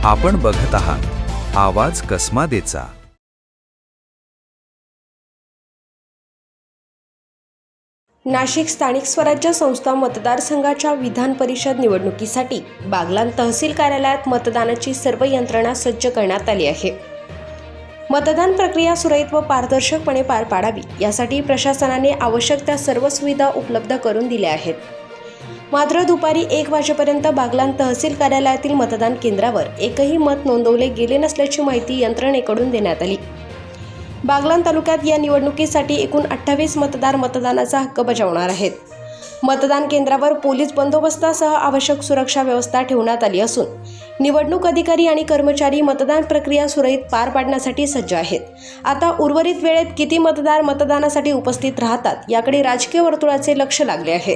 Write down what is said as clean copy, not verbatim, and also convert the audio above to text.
आपण बघत आहात आवाज कसमादेचा। नाशिक स्थानिक स्वराज्य संस्था मतदारसंघाच्या विधान परिषद निवडणुकीसाठी बागलाण तहसील कार्यालयात मतदानाची सर्व यंत्रणा सज्ज करण्यात आली आहे। मतदान प्रक्रिया सुरळीत व पारदर्शकपणे पार पाडावी यासाठी प्रशासनाने आवश्यक त्या सर्व सुविधा उपलब्ध करून दिल्या आहेत। मात्र दुपारी 1 वाजेपर्यंत बागलाण तहसील कार्यालयातील मतदान केंद्रावर एकही मत नोंदवले गेले नसल्याची माहिती यंत्रणेकडून देण्यात आली। बागलाण तालुक्यात या निवडणुकीसाठी एकूण 28 मतदार मतदानाचा हक्क बजावणार आहेत। मतदान केंद्रावर पोलीस बंदोबस्तासह आवश्यक सुरक्षा व्यवस्था ठेवण्यात आली असून निवडणूक अधिकारी आणि कर्मचारी मतदान प्रक्रिया सुरळीत पार पाडण्यासाठी सज्ज आहेत। आता उर्वरित वेळेत किती मतदार मतदानासाठी उपस्थित राहतात याकडे राजकीय वर्तुळाचे लक्ष लागले आहे।